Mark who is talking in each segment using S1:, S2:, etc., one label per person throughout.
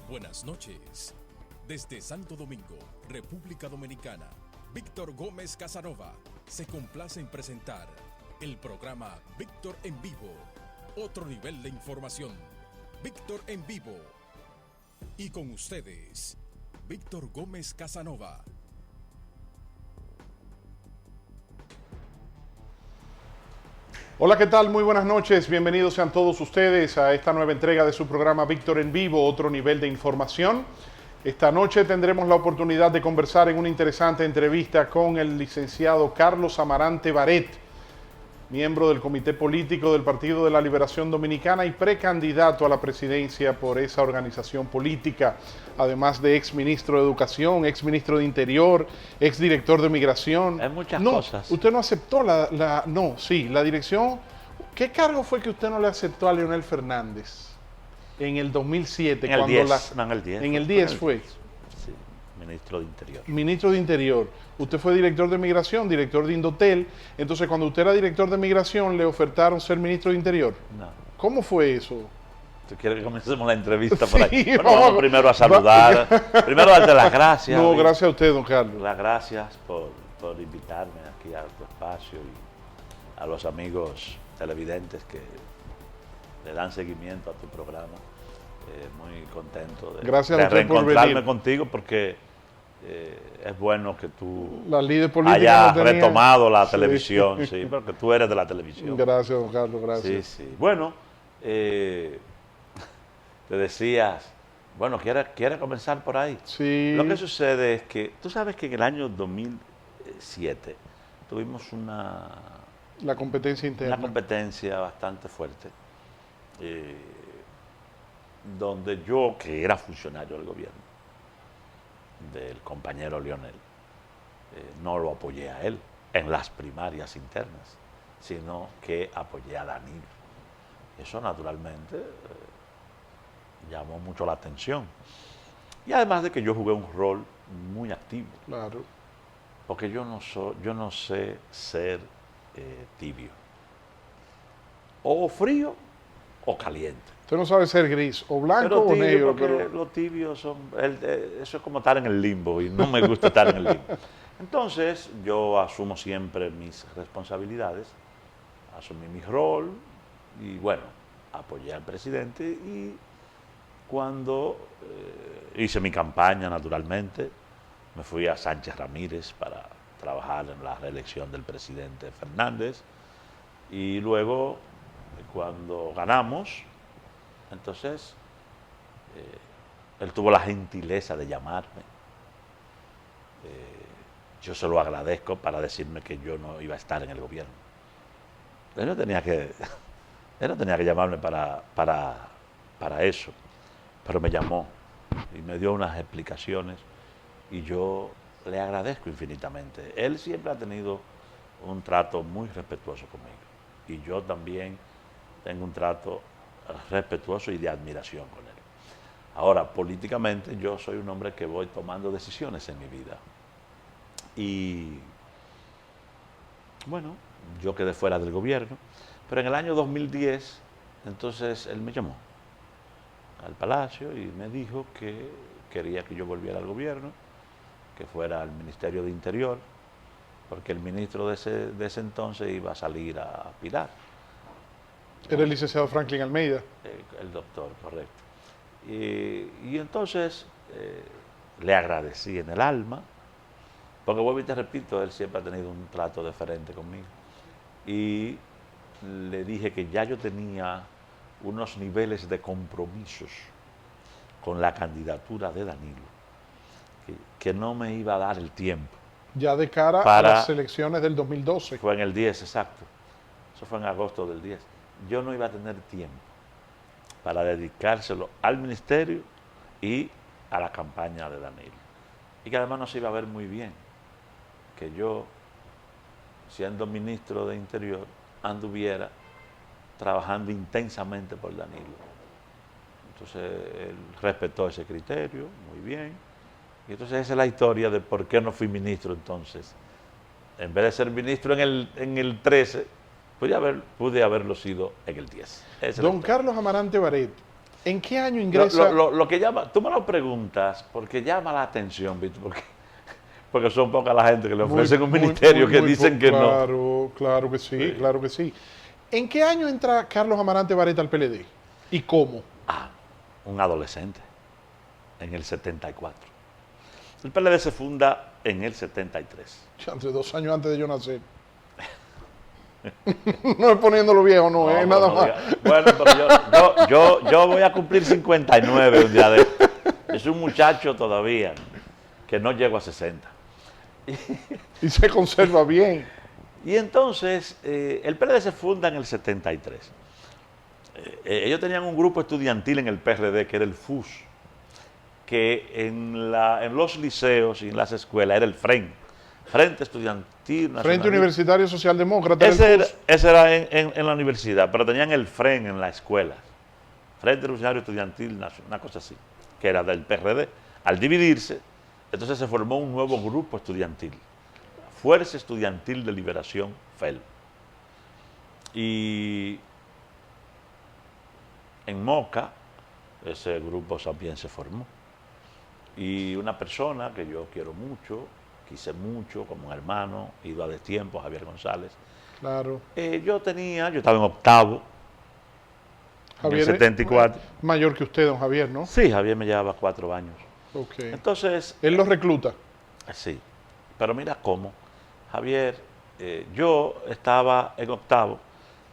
S1: Buenas noches. Desde Santo Domingo, República Dominicana, Víctor Gómez Casanova se complace en presentar el programa Víctor en Vivo. Otro nivel de información. Víctor en Vivo. Y con ustedes, Víctor Gómez Casanova.
S2: Hola, ¿qué tal? Muy buenas noches. Bienvenidos sean todos ustedes a esta nueva entrega de su programa Víctor en Vivo, otro nivel de información. Esta noche tendremos la oportunidad de conversar en una interesante entrevista con el licenciado Carlos Amarante Baret, miembro del Comité Político del Partido de la Liberación Dominicana y precandidato a la presidencia por esa organización política, además de exministro de Educación, exministro de Interior, exdirector de Migración.
S3: Hay muchas cosas.
S2: Usted no aceptó la dirección. ¿Qué cargo fue que usted no le aceptó a Leonel Fernández en el 2007?
S3: En el 10, no, en el 10.
S2: En el 10 fue.
S3: Sí, ministro de Interior.
S2: Ministro de Interior. Usted fue director de Migración, director de Indotel. Entonces, cuando usted era director de Migración, ¿le ofertaron ser ministro de Interior?
S3: No.
S2: ¿Cómo fue eso?
S3: ¿Tú quieres que comencemos la entrevista por ahí?
S2: Sí,
S3: Bueno, vamos primero a saludar. Primero darte las gracias.
S2: No, gracias a usted, don Carlos.
S3: Las gracias por invitarme aquí a tu espacio y a los amigos televidentes que le dan seguimiento a tu programa. Muy contento de
S2: Gracias a usted por
S3: reencontrarme
S2: venir.
S3: contigo porque es bueno que tú
S2: La líder política
S3: hayas
S2: no tenía-
S3: retomado la
S2: Sí.
S3: televisión, sí, porque tú eres de la televisión.
S2: Gracias, don Carlos, gracias.
S3: Sí, sí. Bueno, te decías, bueno, ¿quiere comenzar por ahí?
S2: Sí.
S3: Lo que sucede es que, tú sabes que en el año 2007 tuvimos una
S2: La competencia interna.
S3: competencia bastante fuerte, donde yo, que era funcionario del gobierno, del compañero Leonel, no lo apoyé a él en las primarias internas, sino que apoyé a Danilo. Eso naturalmente llamó mucho la atención. Y además de que yo jugué un rol muy activo,
S2: Claro.
S3: porque yo no sé ser tibio. O frío o caliente.
S2: Usted no sabe ser gris, o blanco
S3: Pero
S2: o
S3: tibio,
S2: negro,
S3: porque
S2: pero
S3: los tibios son... eso es como estar en el limbo y no me gusta estar en el limbo. Entonces, yo asumo siempre mis responsabilidades, asumí mi rol y, bueno, apoyé al presidente y cuando hice mi campaña, naturalmente, me fui a Sánchez Ramírez para trabajar en la reelección del presidente Fernández y luego, cuando ganamos, entonces, él tuvo la gentileza de llamarme. Yo se lo agradezco para decirme que yo no iba a estar en el gobierno. Él no tenía que llamarme para eso, pero me llamó y me dio unas explicaciones y yo le agradezco infinitamente. Él siempre ha tenido un trato muy respetuoso conmigo y yo también tengo un trato respetuoso y de admiración con él. Ahora, políticamente, yo soy un hombre que voy tomando decisiones en mi vida. Y, bueno, yo quedé fuera del gobierno, pero en el año 2010, entonces él me llamó al Palacio y me dijo que quería que yo volviera al gobierno, que fuera al Ministerio de Interior, porque el ministro de ese entonces iba a salir a Pilar.
S2: era el licenciado Franklin Almeida.
S3: El doctor, correcto. Y entonces le agradecí en el alma, porque vuelvo y te repito, él siempre ha tenido un trato diferente conmigo. Y le dije que ya yo tenía unos niveles de compromisos con la candidatura de Danilo, que no me iba a dar el tiempo.
S2: Ya de cara a
S3: Para-
S2: las elecciones del 2012.
S3: Fue en el 10, exacto. Eso fue en agosto del 10. Yo no iba a tener tiempo para dedicárselo al ministerio y a la campaña de Danilo. Y que además no se iba a ver muy bien que yo, siendo ministro de Interior, anduviera trabajando intensamente por Danilo. Entonces, él respetó ese criterio, muy bien. Y entonces esa es la historia de por qué no fui ministro entonces. En vez de ser ministro en el 13, pude haberlo sido en el 10. Esa es la
S2: Don
S3: historia.
S2: Carlos Amarante Baret, ¿En qué año ingresa?
S3: Lo que llama, tú me lo preguntas porque llama la atención, Víctor, porque son poca la gente que le ofrecen un ministerio que dicen que no.
S2: Claro, claro que sí, claro que sí. ¿En qué año entra Carlos Amarante Barreta al PLD? ¿Y cómo?
S3: Un adolescente, en el 74. El PLD se funda en el 73.
S2: Entre 2 años antes de yo nacer. No es poniéndolo viejo, no, es nada más.
S3: Bueno, pero yo voy a cumplir 59 un día de hoy. Es un muchacho todavía que no llego a 60.
S2: Y se conserva bien.
S3: Y entonces, el PLD se funda en el 73. Ellos tenían un grupo estudiantil en el PRD, que era el FUS, que en los liceos y en las escuelas era el FREN, Frente Estudiantil Nacional.
S2: Frente Universitario Socialdemócrata.
S3: Ese era en la universidad, pero tenían el FREN en la escuela, Frente Revolucionario Estudiantil Nacional, una cosa así, que era del PRD. Al dividirse, entonces se formó un nuevo grupo estudiantil, Fuerza Estudiantil de Liberación, FEL. Y en Moca, ese grupo también se formó. Y una persona que yo quiero mucho, quise mucho, como un hermano, iba de tiempo, Javier González.
S2: Claro.
S3: Yo estaba en octavo,
S2: Javier
S3: en el 74.
S2: Mayor que usted, don Javier, ¿no?
S3: Sí, Javier me llevaba 4 años.
S2: Ok.
S3: Entonces...
S2: Él lo recluta.
S3: Sí, pero mira cómo. Javier, yo estaba en octavo.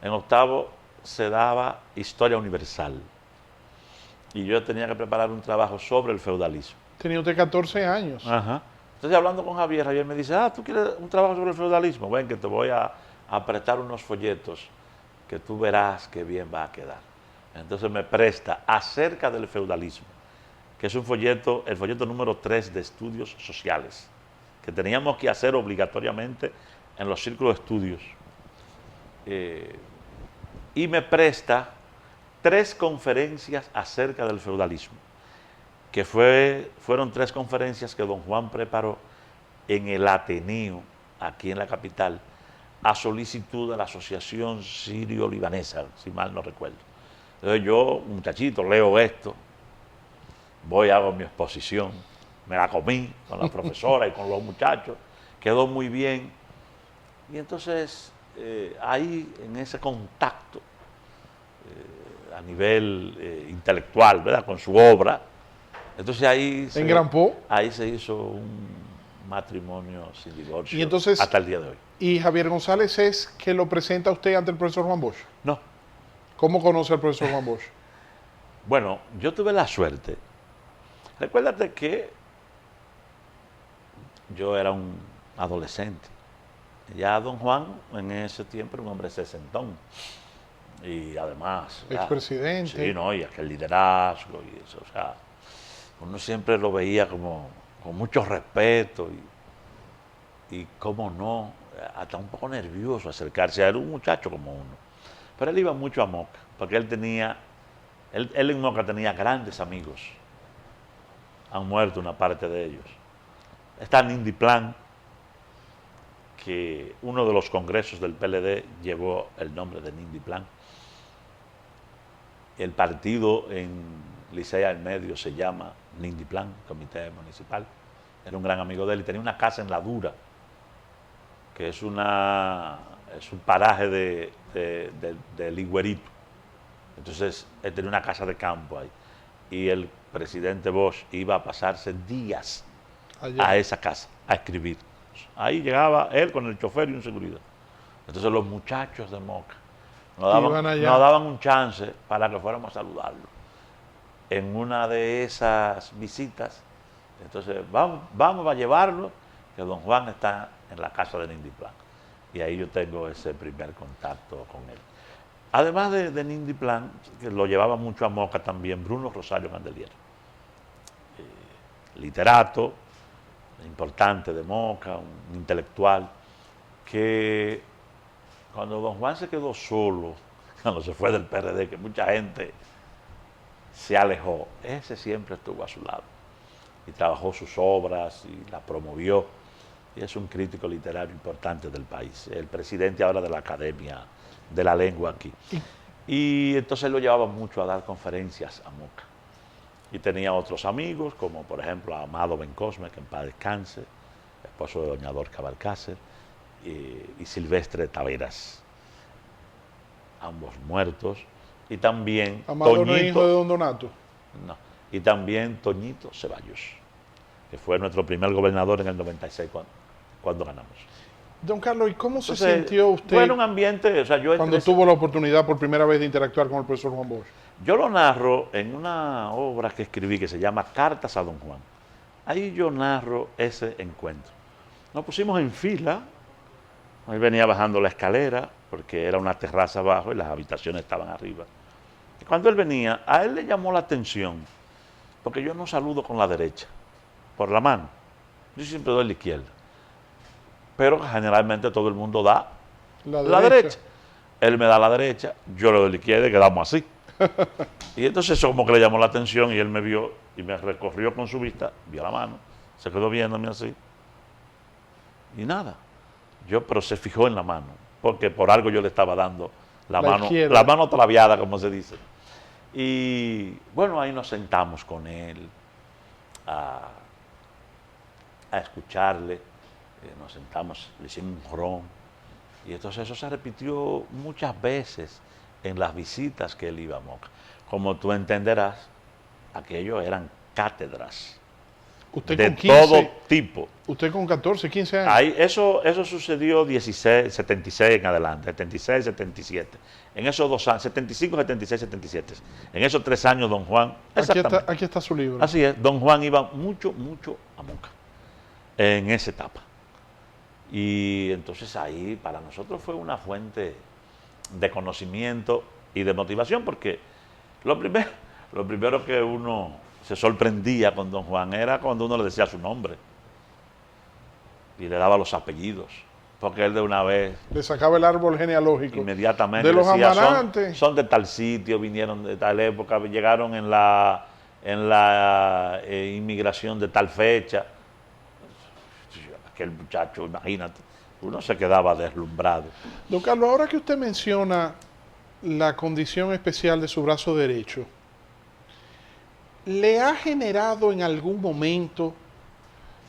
S3: En octavo se daba Historia Universal. Y yo tenía que preparar un trabajo sobre el feudalismo.
S2: Tenía usted 14 años.
S3: Ajá. Entonces, hablando con Javier, Javier me dice, ¿tú quieres un trabajo sobre el feudalismo? Ven, que te voy a apretar unos folletos que tú verás que bien va a quedar. Entonces me presta Acerca del feudalismo, que es un folleto, el folleto número 3 de estudios sociales, que teníamos que hacer obligatoriamente en los círculos de estudios. Y me presta 3 conferencias acerca del feudalismo, que fueron 3 conferencias que don Juan preparó en el Ateneo, aquí en la capital, a solicitud de la Asociación Sirio-Libanesa, si mal no recuerdo. Entonces yo, muchachito, leo esto, voy, hago mi exposición, me la comí con la profesora y con los muchachos, quedó muy bien. Y entonces, ahí, en ese contacto, a nivel intelectual, ¿verdad?, con su obra, entonces ahí ahí se hizo un matrimonio sin divorcio,
S2: y entonces,
S3: hasta el día de hoy.
S2: ¿Y Javier González es que lo presenta usted ante el profesor Juan Bosch?
S3: No.
S2: ¿Cómo conoce al profesor Juan Bosch?
S3: Bueno, yo tuve la suerte. Recuérdate que yo era un adolescente. Ya don Juan en ese tiempo era un hombre sesentón. Y además...
S2: Expresidente.
S3: Sí, ¿no? Y aquel liderazgo y eso. O sea, uno siempre lo veía como con mucho respeto y cómo no, hasta un poco nervioso acercarse a él, un muchacho como uno. Pero él iba mucho a Moca, porque él en Moca tenía grandes amigos. Han muerto una parte de ellos. Está Nindy Plan, que uno de los congresos del PLD llevó el nombre de Nindy Plan. El partido en Licea del Medio se llama Nindy Plan, Comité Municipal. Era un gran amigo de él y tenía una casa en La Dura, que es un paraje de Ligüerito. Entonces, él tenía una casa de campo ahí. Y el presidente Bosch iba a pasarse días a esa casa, a escribir. Ahí llegaba él con el chofer y un seguridad. Entonces, los muchachos de Moca nos daban un chance para que fuéramos a saludarlo. En una de esas visitas, entonces, vamos a llevarlo, que don Juan está en la casa de Nindy Plan. Y ahí yo tengo ese primer contacto con él. Además de Nindy Plan, que lo llevaba mucho a Moca también, Bruno Rosario Candelier, literato importante de Moca, un intelectual, que cuando don Juan se quedó solo, cuando se fue del PRD, que mucha gente se alejó, ese siempre estuvo a su lado y trabajó sus obras y las promovió, y es un crítico literario importante del país, el presidente ahora de la Academia de la Lengua aquí. Y entonces él lo llevaba mucho a dar conferencias a Moca. Y tenía otros amigos, como por ejemplo a Amado Bencosme, que en paz descanse, esposo de doña Dorca Balcácer, y Silvestre Taveras, ambos muertos. Y también
S2: Amado
S3: Toñito,
S2: no es hijo de don Donato.
S3: no, y también Toñito Ceballos, que fue nuestro primer gobernador en el 96 cuando ganamos.
S2: Don Carlos, ¿y cómo se
S3: Entonces,
S2: sintió usted
S3: fue en un ambiente, o sea, yo
S2: cuando
S3: entré,
S2: tuvo la oportunidad por primera vez de interactuar con el profesor Juan Bosch?
S3: yo lo narro en una obra que escribí que se llama Cartas a Don Juan. Ahí yo narro ese encuentro. Nos pusimos en fila, él venía bajando la escalera, porque era una terraza abajo y las habitaciones estaban arriba. Y cuando él venía, a él le llamó la atención, porque yo no saludo con la derecha, por la mano. Yo siempre doy la izquierda. Pero generalmente todo el mundo da la derecha. Él me da la derecha, yo le doy la izquierda y quedamos así. Y entonces eso como que le llamó la atención y él me vio y me recorrió con su vista, vio la mano, se quedó viéndome así. Y nada, pero se fijó en la mano, porque por algo yo le estaba dando la mano traviada, como se dice. Y bueno, ahí nos sentamos con él a escucharle, nos sentamos, le hicimos un ron, y entonces eso se repitió muchas veces en las visitas que él iba a Moca. Como tú entenderás, aquello eran cátedras
S2: Usted
S3: de
S2: con 15,
S3: todo tipo.
S2: Usted con 14, 15 años.
S3: Ahí, eso sucedió 76 en adelante, 76, 77. En esos 2 años, 75, 76, 77. En esos 3 años, don Juan...
S2: Aquí está su libro.
S3: Así es, don Juan iba mucho a Moca en esa etapa. Y entonces ahí para nosotros fue una fuente de conocimiento y de motivación, porque lo primero que uno se sorprendía con don Juan era cuando uno le decía su nombre y le daba los apellidos, porque él de una vez
S2: le sacaba el árbol genealógico
S3: inmediatamente
S2: de los
S3: decía,
S2: Amarantes.
S3: son de tal sitio, vinieron de tal época, llegaron en la inmigración de tal fecha. Aquel muchacho, imagínate, uno se quedaba deslumbrado.
S2: Don Carlos, ahora que usted menciona la condición especial de su brazo derecho, ¿le ha generado en algún momento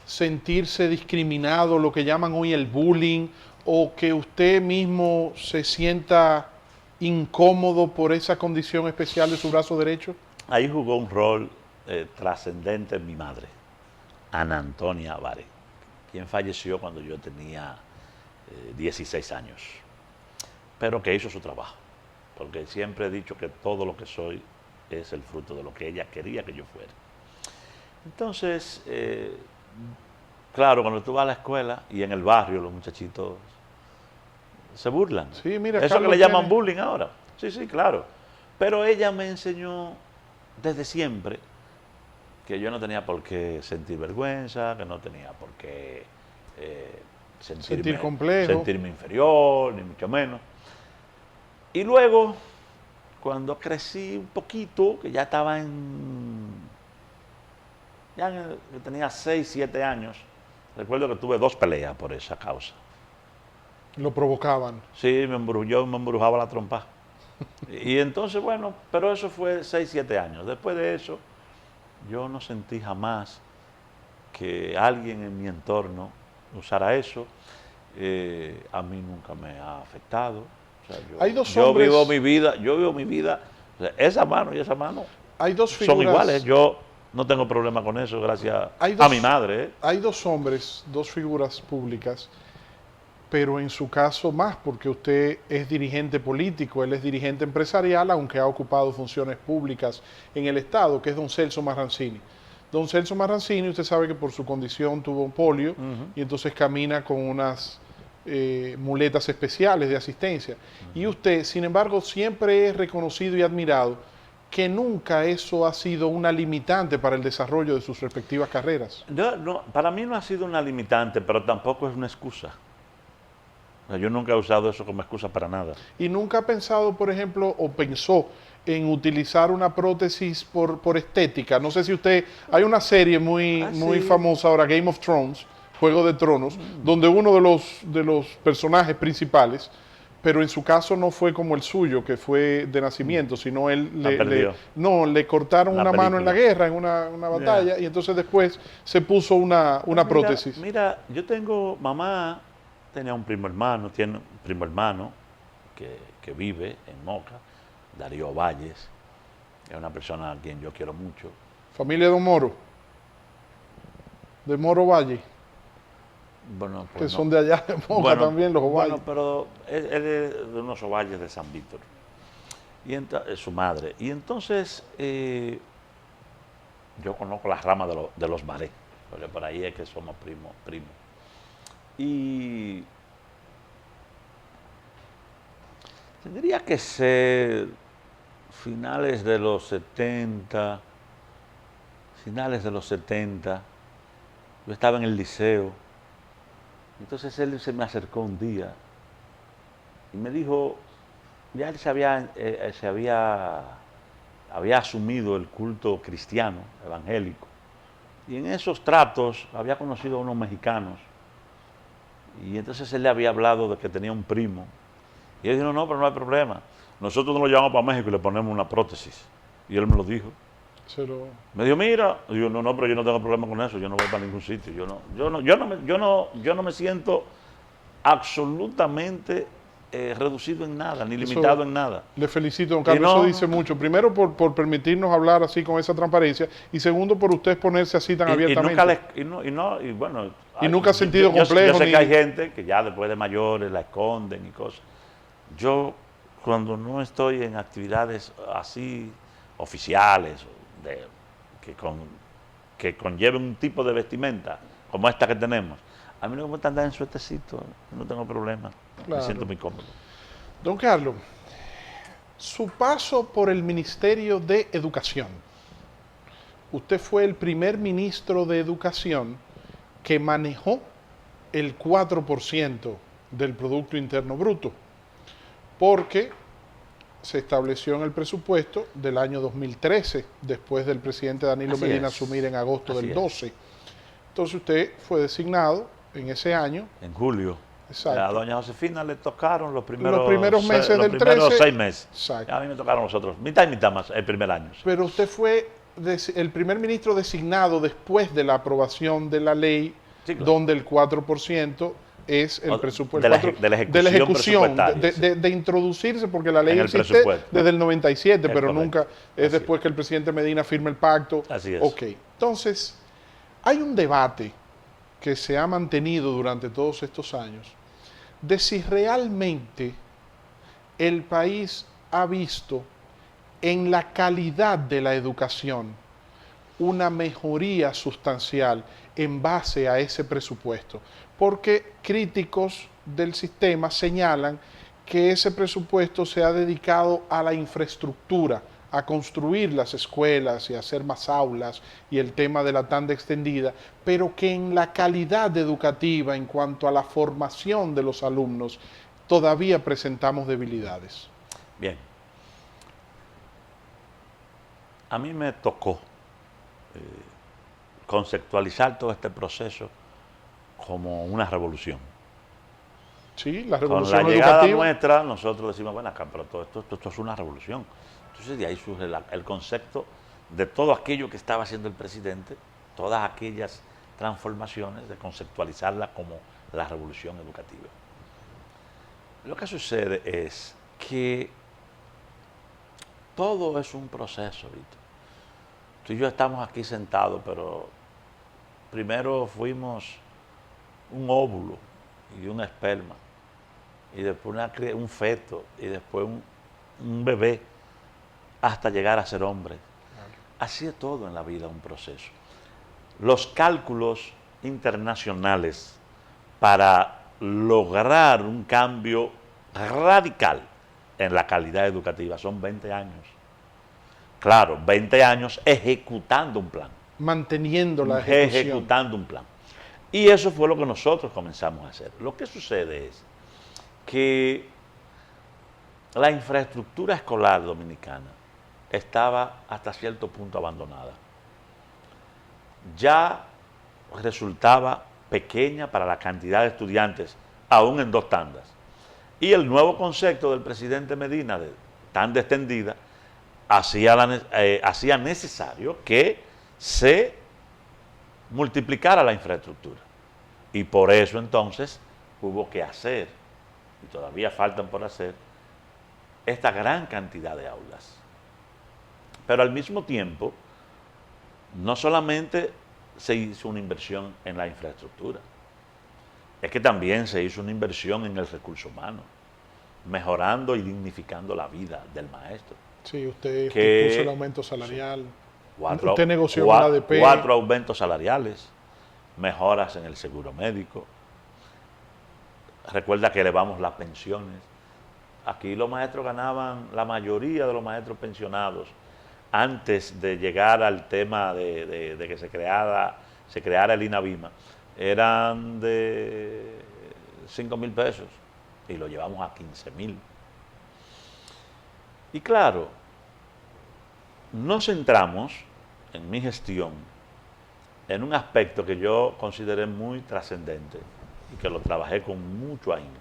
S2: sentirse discriminado, lo que llaman hoy el bullying, o que usted mismo se sienta incómodo por esa condición especial de su brazo derecho?
S3: Ahí jugó un rol trascendente mi madre, Ana Antonia Vare, quien falleció cuando yo tenía 16 años, pero que hizo su trabajo, porque siempre he dicho que todo lo que soy es el fruto de lo que ella quería que yo fuera. Entonces, claro, cuando tú vas a la escuela y en el barrio los muchachitos se burlan.
S2: Sí, mira,
S3: eso
S2: Carlos
S3: que le llaman
S2: tiene...
S3: bullying ahora. Sí, claro. Pero ella me enseñó desde siempre que yo no tenía por qué sentir vergüenza, que no tenía por qué sentirme inferior, ni mucho menos. Y luego, cuando crecí un poquito, que ya estaba tenía 6, 7 años, recuerdo que tuve 2 peleas por esa causa.
S2: Lo provocaban.
S3: Sí, yo me embrujaba la trompa. Y entonces, bueno, pero eso fue 6, 7 años. Después de eso, yo no sentí jamás que alguien en mi entorno usara eso. A mí nunca me ha afectado. O sea,
S2: Hay dos hombres,
S3: yo vivo mi vida. O sea, esa mano y esa mano
S2: hay dos figuras,
S3: son iguales. Yo no tengo problema con eso, gracias a mi madre.
S2: Hay 2 hombres, 2 figuras públicas, pero en su caso más, porque usted es dirigente político, él es dirigente empresarial, aunque ha ocupado funciones públicas en el Estado, que es don Celso Marrancini. Don Celso Marrancini, usted sabe que por su condición tuvo un polio y entonces camina con unas muletas especiales de asistencia. Y usted, sin embargo, siempre es reconocido y admirado que nunca eso ha sido una limitante para el desarrollo de sus respectivas carreras.
S3: No, para mí no ha sido una limitante, pero tampoco es una excusa. O sea, yo nunca he usado eso como excusa para nada.
S2: ¿Y nunca ha pensado, por ejemplo, o pensó en utilizar una prótesis por estética? No sé si usted... Hay una serie muy famosa ahora, Game of Thrones, Juego de Tronos, donde uno de los personajes principales Pero en su caso no fue como el suyo, que fue de nacimiento, sino él le cortaron una mano en la guerra, en una batalla, y entonces después se puso una prótesis.
S3: Mira, yo tengo, mamá tenía un primo hermano, tiene un primo hermano que vive en Moca, Darío Valles, es una persona a quien yo quiero mucho.
S2: Familia de Moro, de Moro Valle.
S3: Bueno, pues
S2: que son de allá de Moca también, los Ovalles. Bueno,
S3: pero él es de unos Ovalles de San Víctor. Y su madre. Y entonces yo conozco las ramas de los Baré, porque por ahí es que somos primos. Y tendría que ser finales de los 70, yo estaba en el liceo. Entonces él se me acercó un día y me dijo, ya él había asumido el culto cristiano, evangélico, y en esos tratos había conocido a unos mexicanos, y entonces él le había hablado de que tenía un primo, y él dijo, no, pero no hay problema, nosotros nos lo llevamos para México y le ponemos una prótesis, y él me lo dijo. Me dijo, mira, y yo, no, pero yo no tengo problema con eso, yo no voy para ningún sitio, yo no me siento absolutamente reducido en nada, ni limitado en nada.
S2: Le felicito, don Carlos, eso dice mucho. Primero, por permitirnos hablar así con esa transparencia, y segundo, por usted exponerse así tan abiertamente.
S3: Y
S2: nunca ha sentido complejo.
S3: Yo sé que hay gente que ya después de mayores la esconden y cosas. Yo, cuando no estoy en actividades así oficiales, que conlleven un tipo de vestimenta como esta que tenemos, a mí no me gusta andar en suertecito, no tengo problema, claro. Me siento muy cómodo.
S2: Don Carlos, su paso por el Ministerio de Educación, usted fue el primer ministro de Educación que manejó el 4% del Producto Interno Bruto, porque se estableció en el presupuesto del año 2013, después del presidente Danilo Medina asumir en agosto del 12. Entonces usted fue designado en ese año.
S3: En julio.
S2: Exacto.
S3: A doña Josefina le tocaron los primeros
S2: meses del 13.
S3: Los primeros 6 meses.
S2: Exacto.
S3: A mí me tocaron los otros, mitad y mitad más, el primer año. Sí.
S2: Pero usted fue el primer ministro designado después de la aprobación de la ley, sí, claro, donde el 4% es el presupuesto
S3: de la ejecución
S2: de introducirse, porque la ley existe desde el 97, pero correcto, nunca es después que el presidente Medina firme el pacto.
S3: Así es.
S2: Ok, entonces hay un debate que se ha mantenido durante todos estos años de si realmente el país ha visto en la calidad de la educación una mejoría sustancial en base a ese presupuesto, porque críticos del sistema señalan que ese presupuesto se ha dedicado a la infraestructura, a construir las escuelas y a hacer más aulas y el tema de la tanda extendida, pero que en la calidad educativa, en cuanto a la formación de los alumnos, todavía presentamos debilidades.
S3: Bien. A mí me tocó conceptualizar todo este proceso como una revolución.
S2: Sí, la revolución educativa.
S3: Con la llegada nuestra, nosotros decimos, bueno, acá, pero todo esto es una revolución. Entonces de ahí surge el concepto de todo aquello que estaba haciendo el presidente, todas aquellas transformaciones, de conceptualizarla como la revolución educativa. Lo que sucede es que todo es un proceso, Víctor. Tú y yo estamos aquí sentados, pero primero fuimos un óvulo y un esperma, y después un feto, y después un bebé, hasta llegar a ser hombre. Así es todo en la vida, un proceso. Los cálculos internacionales para lograr un cambio radical en la calidad educativa son 20 años. Claro, 20 años ejecutando un plan.
S2: Manteniendo la ejecución.
S3: Ejecutando un plan. Y eso fue lo que nosotros comenzamos a hacer. Lo que sucede es que la infraestructura escolar dominicana estaba hasta cierto punto abandonada. Ya resultaba pequeña para la cantidad de estudiantes, aún en 2 tandas. Y el nuevo concepto del presidente Medina, tan extendida, hacía necesario que se multiplicara la infraestructura. Y por eso entonces hubo que hacer, y todavía faltan por hacer, esta gran cantidad de aulas. Pero al mismo tiempo, no solamente se hizo una inversión en la infraestructura, es que también se hizo una inversión en el recurso humano, mejorando y dignificando la vida del maestro.
S2: Sí, usted
S3: Que-
S2: puso el aumento salarial.
S3: Cuatro-
S2: Usted negoció con la ADP.
S3: 4 aumentos salariales, mejoras en el seguro médico. Recuerda que elevamos las pensiones. Aquí los maestros ganaban, la mayoría de los maestros pensionados, antes de llegar al tema de que se creara el INAVIMA, eran de 5,000 pesos y lo llevamos a 15,000. Y claro, nos centramos en mi gestión en un aspecto que yo consideré muy trascendente y que lo trabajé con mucho ahínco.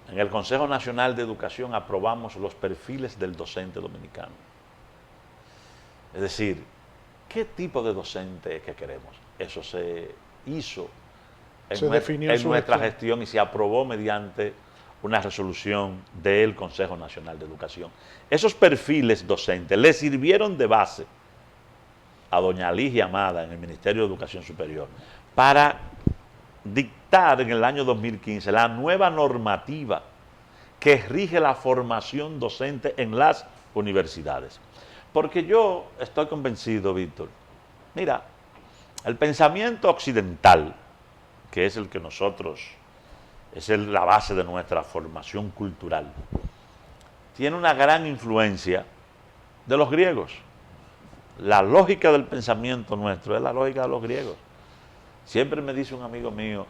S3: En el Consejo Nacional de Educación aprobamos los perfiles del docente dominicano. Es decir, ¿qué tipo de docente es que queremos? Eso se hizo en nuestra gestión y se aprobó mediante una resolución del Consejo Nacional de Educación. Esos perfiles docentes le sirvieron de base a doña Ligia Amada en el Ministerio de Educación Superior para dictar en el año 2015 la nueva normativa que rige la formación docente en las universidades. Porque yo estoy convencido, Víctor, mira, el pensamiento occidental, que es el que nosotros, es la base de nuestra formación cultural, tiene una gran influencia de los griegos. La lógica del pensamiento nuestro es la lógica de los griegos. Siempre me dice un amigo mío,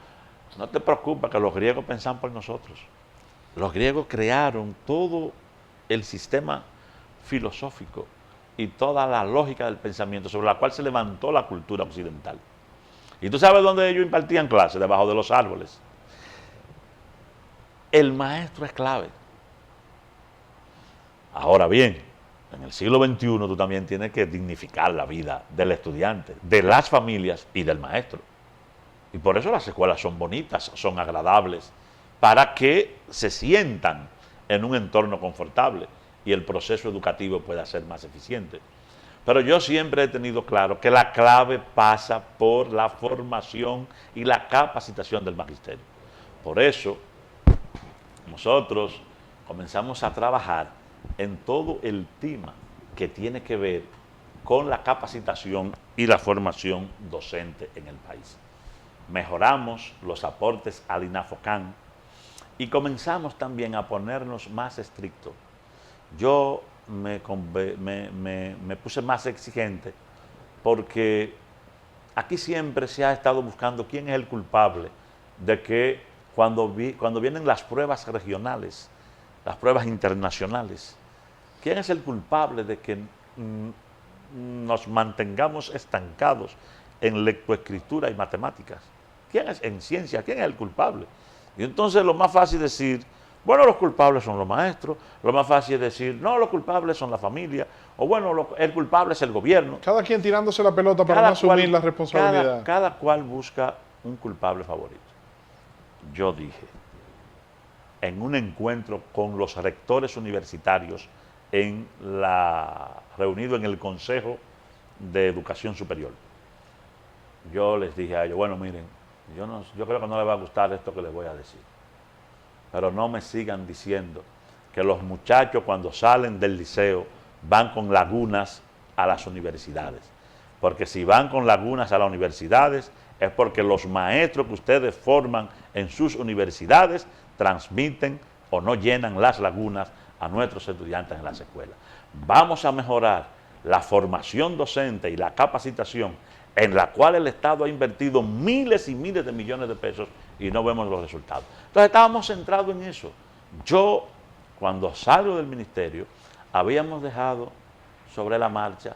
S3: no te preocupes que los griegos pensan por nosotros. Los griegos crearon todo el sistema filosófico y toda la lógica del pensamiento sobre la cual se levantó la cultura occidental. ¿Y tú sabes dónde ellos impartían clases? Debajo de los árboles. El maestro es clave. Ahora bien, en el siglo XXI tú también tienes que dignificar la vida del estudiante, de las familias y del maestro. Y por eso las escuelas son bonitas, son agradables, para que se sientan en un entorno confortable y el proceso educativo pueda ser más eficiente. Pero yo siempre he tenido claro que la clave pasa por la formación y la capacitación del magisterio. Por eso, nosotros comenzamos a trabajar en todo el tema que tiene que ver con la capacitación y la formación docente en el país. Mejoramos los aportes al INAFOCAN y comenzamos también a ponernos más estrictos. Yo me puse más exigente porque aquí siempre se ha estado buscando quién es el culpable de que cuando vienen las pruebas regionales, las pruebas internacionales, ¿quién es el culpable de que nos mantengamos estancados en lectoescritura y matemáticas? ¿Quién es en ciencia? ¿Quién es el culpable? Y entonces lo más fácil es decir, bueno, los culpables son los maestros, lo más fácil es decir, no, los culpables son la familia, o bueno, el culpable es el gobierno.
S2: Cada quien tirándose la pelota para no asumir la responsabilidad.
S3: Cada cual busca un culpable favorito. Yo dije, en un encuentro con los rectores universitarios reunido en el Consejo de Educación Superior, yo les dije a ellos, bueno, miren, yo creo que no les va a gustar esto que les voy a decir, pero no me sigan diciendo que los muchachos cuando salen del liceo van con lagunas a las universidades, porque si van con lagunas a las universidades es porque los maestros que ustedes forman en sus universidades transmiten o no llenan las lagunas a nuestros estudiantes en las escuelas. Vamos a mejorar la formación docente y la capacitación en la cual el Estado ha invertido miles y miles de millones de pesos y no vemos los resultados. Entonces estábamos centrados en eso. Yo, cuando salgo del ministerio, habíamos dejado sobre la marcha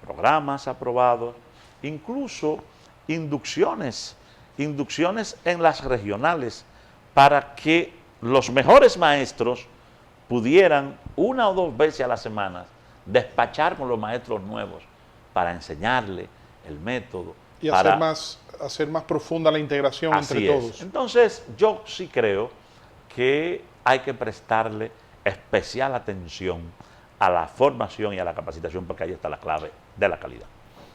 S3: programas aprobados, incluso inducciones en las regionales para que los mejores maestros pudieran una o dos veces a la semana despachar con los maestros nuevos para enseñarle el método.
S2: Y
S3: para
S2: hacer más profunda la integración
S3: Así
S2: entre
S3: es.
S2: todos.
S3: Entonces, yo sí creo que hay que prestarle especial atención a la formación y a la capacitación, porque ahí está la clave de la calidad.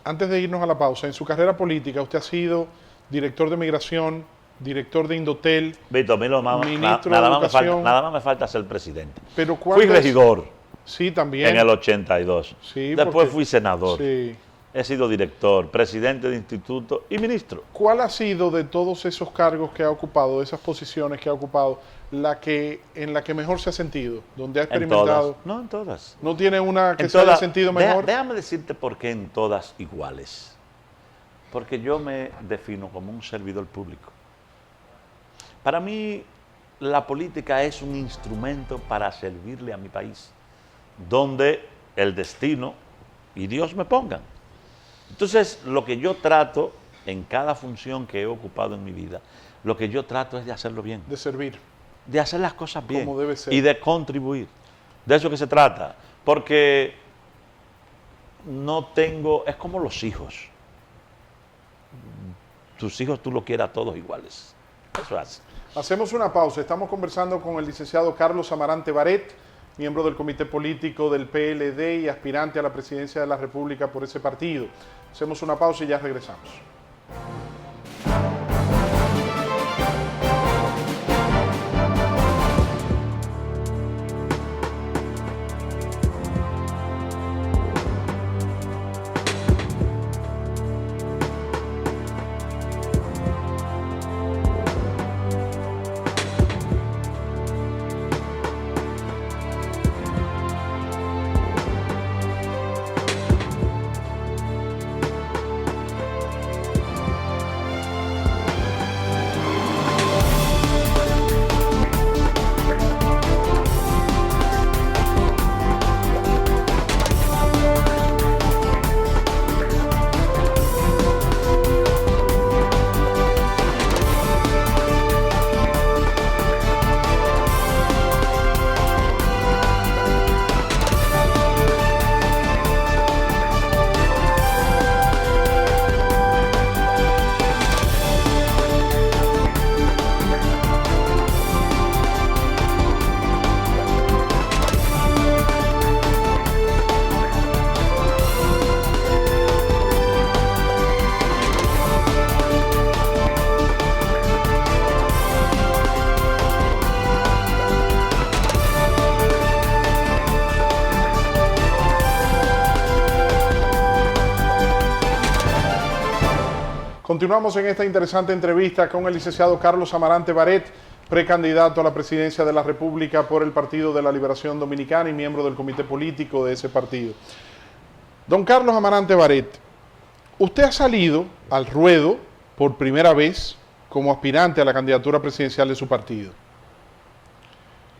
S2: Antes de irnos a la pausa, en su carrera política usted ha sido director de Migración, director de Indotel,
S3: Víctor, a mí
S2: ministro
S3: nada
S2: de
S3: más
S2: Educación.
S3: nada más me falta ser presidente.
S2: Pero
S3: Fui regidor
S2: Sí, también.
S3: en el 82.
S2: Sí,
S3: Después
S2: porque-
S3: fui senador.
S2: Sí.
S3: He sido director, presidente de instituto y ministro.
S2: ¿Cuál ha sido de todos esos cargos que ha ocupado, de esas posiciones que ha ocupado, en la que mejor se ha sentido? Donde ha
S3: En
S2: experimentado.
S3: todas. No, en todas.
S2: ¿No tiene una que
S3: En
S2: se haya
S3: todas.
S2: sentido mejor?
S3: Déjame decirte por qué en todas iguales. Porque yo me defino como un servidor público. Para mí, la política es un instrumento para servirle a mi país, donde el destino y Dios me pongan. Entonces, lo que yo trato en cada función que he ocupado en mi vida, lo que yo trato es de hacerlo bien,
S2: De servir.
S3: de hacer las cosas bien
S2: Como debe ser.
S3: y de contribuir. De eso que se trata, porque no tengo, es como los hijos. Tus hijos tú los quieres a todos iguales. Eso hace.
S2: Hacemos una pausa. Estamos conversando con el licenciado Carlos Amarante Baret, miembro del comité político del PLD y aspirante a la presidencia de la República por ese partido. Hacemos una pausa y ya regresamos. Continuamos en esta interesante entrevista con el licenciado Carlos Amarante Baret, precandidato a la presidencia de la República por el Partido de la Liberación Dominicana y miembro del comité político de ese partido. Don Carlos Amarante Baret, usted ha salido al ruedo por primera vez como aspirante a la candidatura presidencial de su partido.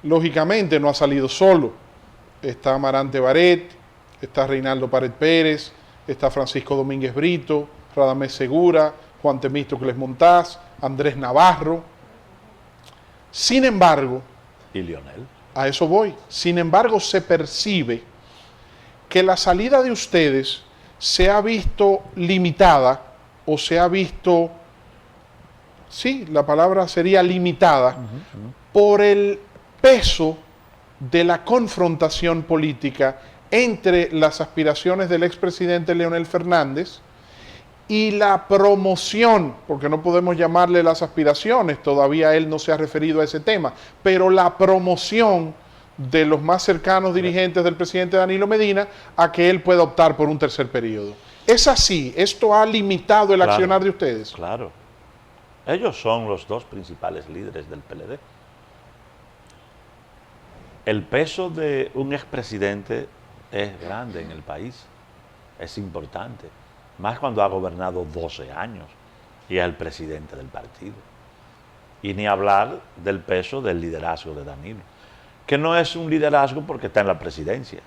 S2: Lógicamente no ha salido solo. Está Amarante Baret, está Reinaldo Pared Pérez, está Francisco Domínguez Brito, Radamés Segura, Juan Temístocles Montaz, Andrés Navarro. Sin embargo,
S3: ¿Y Lionel?
S2: a eso voy, sin embargo se percibe que la salida de ustedes se ha visto limitada o se ha visto, sí, la palabra sería limitada, por el peso de la confrontación política entre las aspiraciones del expresidente Leonel Fernández y la promoción, porque no podemos llamarle las aspiraciones, todavía él no se ha referido a ese tema, pero la promoción de los más cercanos dirigentes del presidente Danilo Medina a que él pueda optar por un tercer periodo. ¿Es así? ¿Esto ha limitado el
S3: Claro.
S2: accionar de ustedes?
S3: Claro. Ellos son los dos principales líderes del PLD. El peso de un expresidente es grande en el país, es importante, más cuando ha gobernado 12 años y es el presidente del partido. Y ni hablar del peso del liderazgo de Danilo, que no es un liderazgo porque está en la presidencia,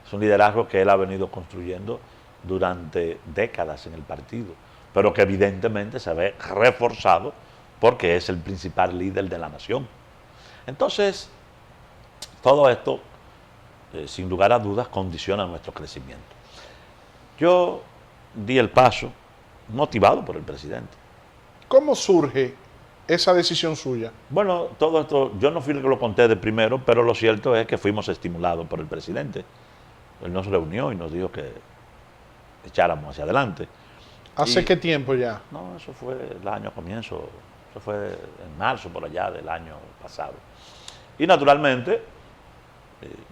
S3: es un liderazgo que él ha venido construyendo durante décadas en el partido, pero que evidentemente se ve reforzado porque es el principal líder de la nación. Entonces, todo esto, sin lugar a dudas, condiciona nuestro crecimiento. Yo di el paso motivado por el presidente.
S2: ¿Cómo surge esa decisión suya?
S3: Bueno, todo esto, yo no fui el que lo conté de primero, pero lo cierto es que fuimos estimulados por el presidente. Él nos reunió y nos dijo que echáramos hacia adelante.
S2: ¿Hace qué tiempo ya?
S3: No, eso fue el año comienzo, eso fue en marzo por allá del año pasado. Y naturalmente,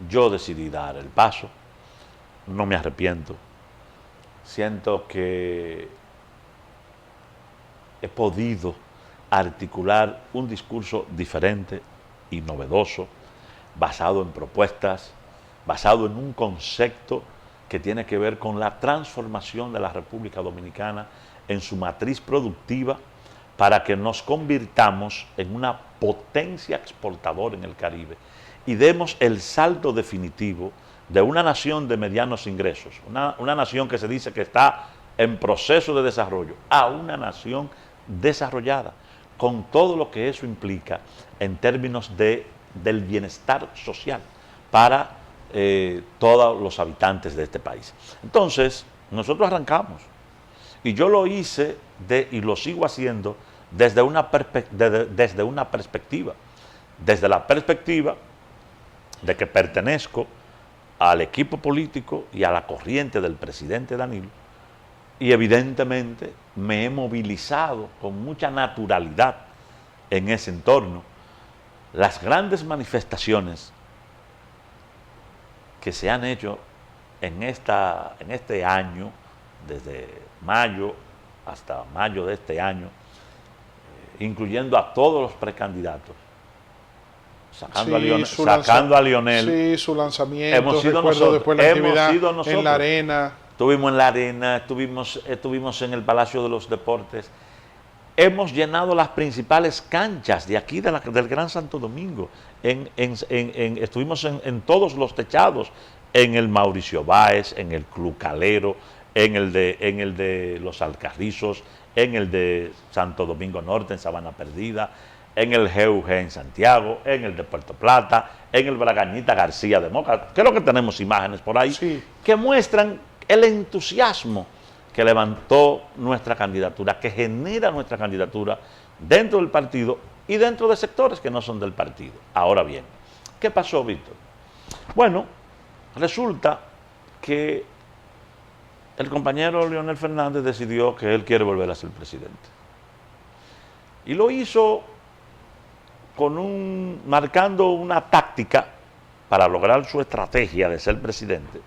S3: yo decidí dar el paso, no me arrepiento. Siento que he podido articular un discurso diferente y novedoso, basado en propuestas, basado en un concepto que tiene que ver con la transformación de la República Dominicana en su matriz productiva para que nos convirtamos en una potencia exportadora en el Caribe y demos el salto definitivo de una nación de medianos ingresos, una nación que se dice que está en proceso de desarrollo, a una nación desarrollada, con todo lo que eso implica en términos del bienestar social para todos los habitantes de este país. Entonces, nosotros arrancamos, y yo lo hice y lo sigo haciendo desde una perspectiva, desde la perspectiva de que pertenezco al equipo político y a la corriente del presidente Danilo, y evidentemente me he movilizado con mucha naturalidad en ese entorno. Las grandes manifestaciones que se han hecho en este año, desde mayo hasta mayo de este año, incluyendo a todos los precandidatos, sacando a Lionel.
S2: Sí, su lanzamiento,
S3: hemos sido
S2: recuerdo
S3: nosotros,
S2: después la actividad
S3: nosotros.
S2: En la arena.
S3: Estuvimos en la arena, estuvimos en el Palacio de los Deportes. Hemos llenado las principales canchas de aquí, del Gran Santo Domingo. Estuvimos en todos los techados, en el Mauricio Báez, en el Club Calero, en el de Los Alcarrizos, en el de Santo Domingo Norte, en Sabana Perdida, en el GUG en Santiago, en el de Puerto Plata, en el Bragañita García de Moca. Creo que tenemos imágenes por ahí que muestran el entusiasmo que levantó nuestra candidatura, que genera nuestra candidatura dentro del partido y dentro de sectores que no son del partido. Ahora bien, ¿qué pasó, Víctor? Bueno, resulta que el compañero Leonel Fernández decidió que él quiere volver a ser presidente. Y lo hizo marcando una táctica para lograr su estrategia de ser presidente,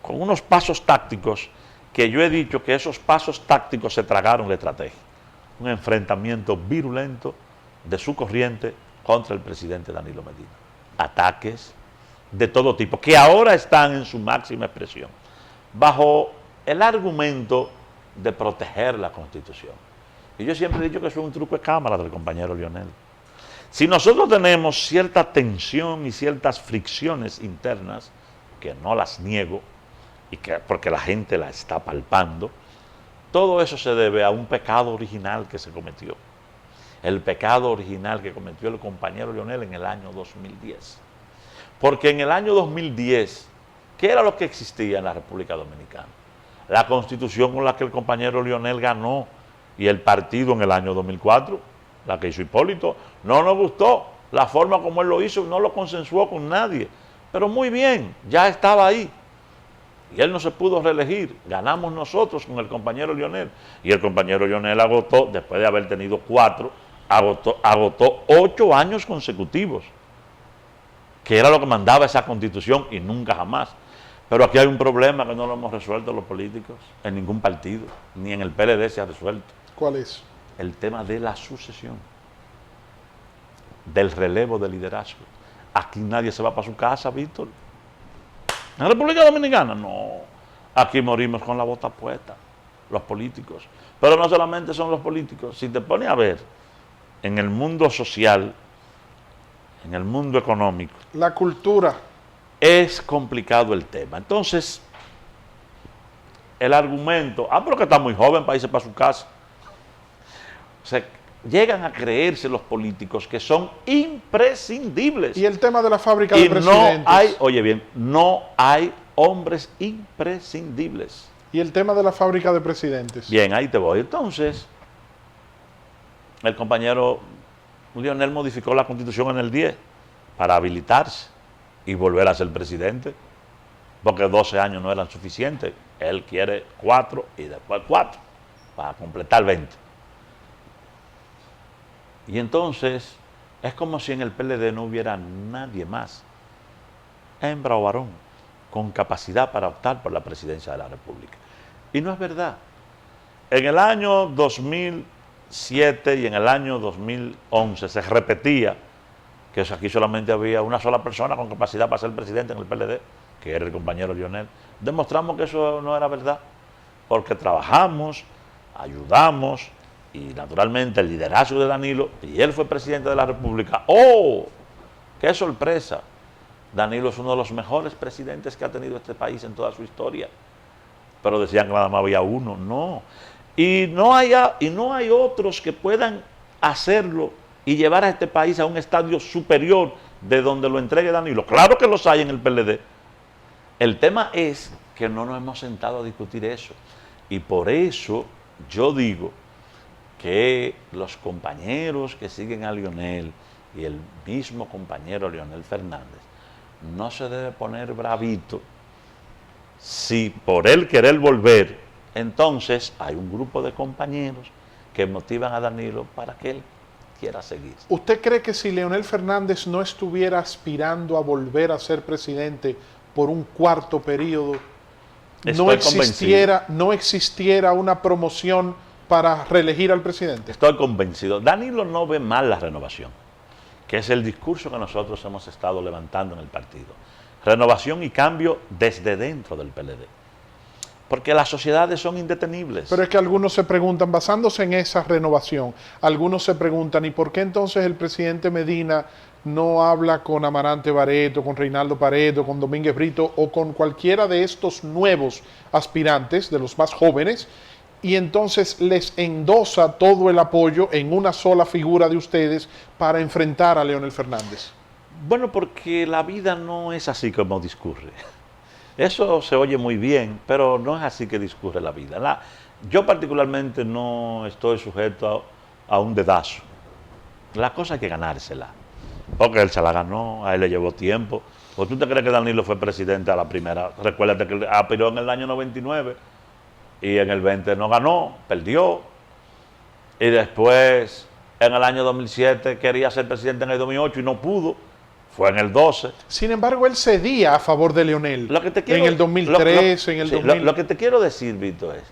S3: con unos pasos tácticos que yo he dicho que esos pasos tácticos se tragaron la estrategia. Un enfrentamiento virulento de su corriente contra el presidente Danilo Medina. Ataques de todo tipo, que ahora están en su máxima expresión, bajo el argumento de proteger la Constitución. Y yo siempre he dicho que eso es un truco de cámara del compañero Leonel. Si nosotros tenemos cierta tensión y ciertas fricciones internas, que no las niego, porque la gente la está palpando, todo eso se debe a un pecado original que se cometió. El pecado original que cometió el compañero Leonel en el año 2010. Porque en el año 2010, ¿qué era lo que existía en la República Dominicana? La Constitución con la que el compañero Leonel ganó, y el partido en el año 2004, la que hizo Hipólito, no nos gustó la forma como él lo hizo, no lo consensuó con nadie, pero muy bien, ya estaba ahí. Y él no se pudo reelegir, ganamos nosotros con el compañero Leonel, y el compañero Leonel agotó, después de haber tenido 4, agotó 8 años consecutivos, que era lo que mandaba esa Constitución, y nunca jamás. Pero aquí hay un problema que no lo hemos resuelto los políticos, en ningún partido, ni en el PLD se ha resuelto.
S2: ¿Cuál es?
S3: El tema de la sucesión, del relevo de liderazgo. Aquí nadie se va para su casa, Víctor. En la República Dominicana, no. Aquí morimos con la bota puesta, los políticos. Pero no solamente son los políticos. Si te pones a ver, en el mundo social, en el mundo económico,
S2: la cultura,
S3: es complicado el tema. Entonces, el argumento, pero que está muy joven para irse para su casa. O sea, llegan a creerse los políticos que son imprescindibles.
S2: Y el tema de la fábrica de
S3: Y
S2: presidentes.
S3: no hay, oye bien, no hay hombres imprescindibles.
S2: Y el tema de la fábrica de presidentes.
S3: Bien, ahí te voy. Entonces, el compañero Lionel modificó la Constitución en el 10 para habilitarse y volver a ser presidente, porque 12 años no eran suficientes. Él quiere 4 y después 4 para completar 20. Y entonces es como si en el PLD no hubiera nadie más, hembra o varón, con capacidad para optar por la presidencia de la República. Y no es verdad. En el año 2007 y en el año 2011 se repetía que aquí solamente había una sola persona con capacidad para ser presidente en el PLD, que era el compañero Lionel. Demostramos que eso no era verdad, porque trabajamos, ayudamos, y naturalmente el liderazgo de Danilo, y él fue presidente de la República. ¡Oh! ¡Qué sorpresa! Danilo es uno de los mejores presidentes que ha tenido este país en toda su historia. Pero decían que nada más había uno. No. Y no hay otros que puedan hacerlo y llevar a este país a un estadio superior de donde lo entregue Danilo. Claro que los hay en el PLD. El tema es que no nos hemos sentado a discutir eso. Y por eso yo digo que los compañeros que siguen a Lionel y el mismo compañero Leonel Fernández no se debe poner bravito si por él querer volver, entonces hay un grupo de compañeros que motivan a Danilo para que él quiera seguir.
S2: ¿Usted cree que si Leonel Fernández no estuviera aspirando a volver a ser presidente por un cuarto periodo, no existiera una promoción para reelegir al presidente?
S3: Estoy convencido. Danilo no ve mal la renovación, que es el discurso que nosotros hemos estado levantando en el partido. Renovación y cambio desde dentro del PLD. Porque las sociedades son indetenibles.
S2: Pero es que algunos se preguntan, basándose en esa renovación, algunos se preguntan, ¿y por qué entonces el presidente Medina no habla con Amarante Barreto, con Reinaldo Pareto, con Domínguez Brito o con cualquiera de estos nuevos aspirantes, de los más jóvenes, y entonces les endosa todo el apoyo en una sola figura de ustedes para enfrentar a Leonel Fernández?
S3: Bueno, porque la vida no es así como discurre. Eso se oye muy bien, pero no es así que discurre la vida. Yo particularmente no estoy sujeto a un dedazo. La cosa hay que ganársela. Porque él se la ganó, a él le llevó tiempo. ¿O tú te crees que Danilo fue presidente a la primera? Recuérdate que aspiró en el año 99 y en el 20 no ganó, perdió. Y después, en el año 2007, quería ser presidente en el 2008 y no pudo. Fue en el 12.
S2: Sin embargo, él cedía a favor de Leonel en el 2003, en el 2000.
S3: Lo que te quiero decir, Víctor, es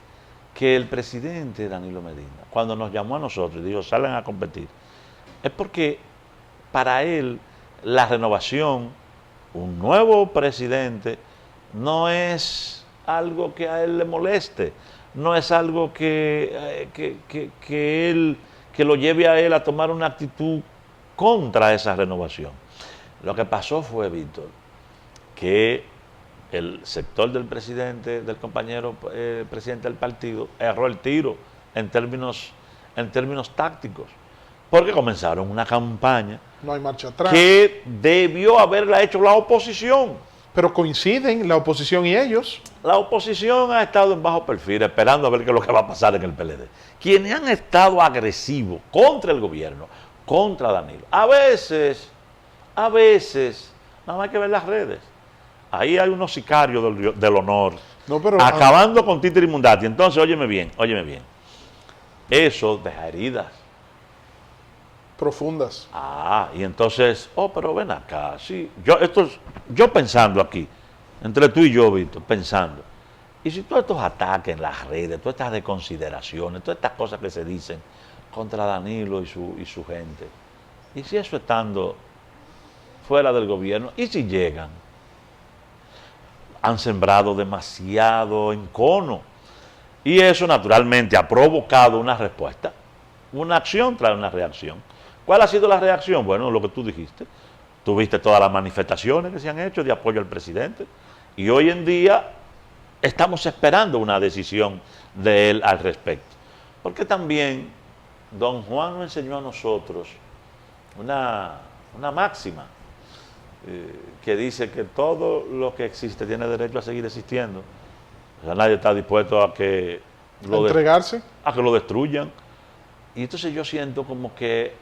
S3: que el presidente Danilo Medina, cuando nos llamó a nosotros y dijo, salen a competir, es porque para él la renovación, un nuevo presidente, no es algo que a él le moleste, no es algo que lo lleve a él a tomar una actitud contra esa renovación. Lo que pasó fue, Víctor, que el sector del presidente, del compañero presidente del partido, erró el tiro en términos tácticos, porque comenzaron una campaña
S2: no hay marcha atrás,
S3: que debió haberla hecho la oposición.
S2: Pero coinciden la oposición y ellos.
S3: La oposición ha estado en bajo perfil, esperando a ver qué es lo que va a pasar en el PLD. Quienes han estado agresivos contra el gobierno, contra Danilo, a veces, nada más hay que ver las redes. Ahí hay unos sicarios del honor, acabando con Tito Mundati. Entonces, óyeme bien. Eso deja heridas
S2: profundas.
S3: Y entonces, pero ven acá, sí. Yo pensando aquí, entre tú y yo, Víctor, pensando, y si todos estos ataques en las redes, todas estas desconsideraciones, todas estas cosas que se dicen contra Danilo y su gente, y si eso estando fuera del gobierno, y si llegan, han sembrado demasiado encono, y eso naturalmente ha provocado una respuesta, una acción trae una reacción. ¿Cuál ha sido la reacción? Bueno, lo que tú dijiste. Tuviste todas las manifestaciones que se han hecho de apoyo al presidente y hoy en día estamos esperando una decisión de él al respecto. Porque también don Juan nos enseñó a nosotros una máxima que dice que todo lo que existe tiene derecho a seguir existiendo. O sea, nadie está dispuesto a que
S2: ¿entregarse?
S3: A que lo destruyan. Y entonces yo siento como que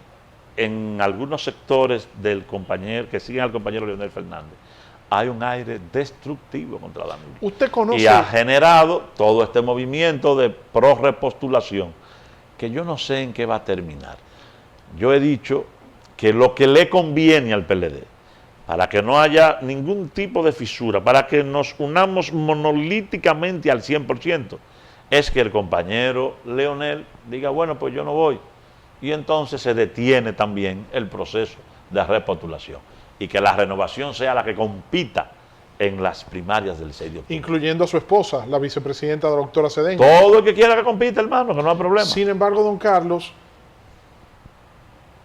S3: en algunos sectores del compañero, que siguen al compañero Leonel Fernández, hay un aire destructivo contra Danilo.
S2: ¿Usted conoce?
S3: Y ha generado todo este movimiento de pro-repostulación, que yo no sé en qué va a terminar. Yo he dicho que lo que le conviene al PLD, para que no haya ningún tipo de fisura, para que nos unamos monolíticamente al 100%, es que el compañero Leonel diga, bueno, pues yo no voy. Y entonces se detiene también el proceso de repostulación. Y que la renovación sea la que compita en las primarias del 6 de octubre.
S2: Incluyendo a su esposa, la vicepresidenta doctora Cedeño.
S3: Todo el que quiera que compita, hermano, que no hay problema.
S2: Sin embargo, don Carlos,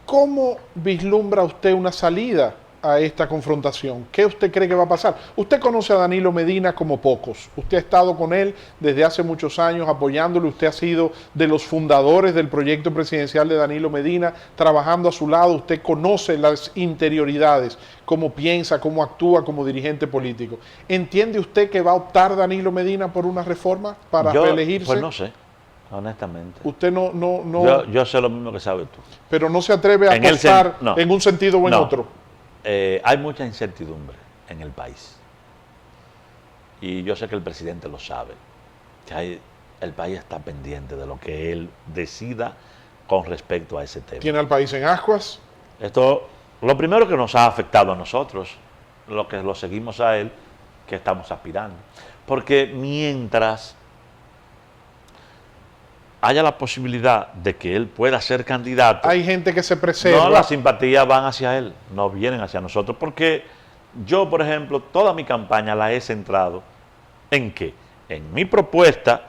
S2: ¿cómo vislumbra usted una salida a esta confrontación? ¿Qué usted cree que va a pasar? Usted conoce a Danilo Medina como pocos. Usted ha estado con él desde hace muchos años apoyándolo. Usted ha sido de los fundadores del proyecto presidencial de Danilo Medina, trabajando a su lado. Usted conoce las interioridades, cómo piensa, cómo actúa como dirigente político. ¿Entiende usted que va a optar Danilo Medina por una reforma para reelegirse?
S3: Pues no sé, honestamente.
S2: Usted no
S3: yo sé lo mismo que sabes tú.
S2: Pero no se atreve a apostar en un sentido o en otro.
S3: Hay mucha incertidumbre en el país. Y yo sé que el presidente lo sabe. Que el país está pendiente de lo que él decida con respecto a ese tema.
S2: ¿Tiene al país en ascuas?
S3: Esto, lo primero que nos ha afectado a nosotros, lo que lo seguimos a él, que estamos aspirando. Porque mientras haya la posibilidad de que él pueda ser candidato,
S2: hay gente que se preserva.
S3: No, las simpatías van hacia él, no vienen hacia nosotros. Porque yo, por ejemplo, toda mi campaña la he centrado en ¿qué? En mi propuesta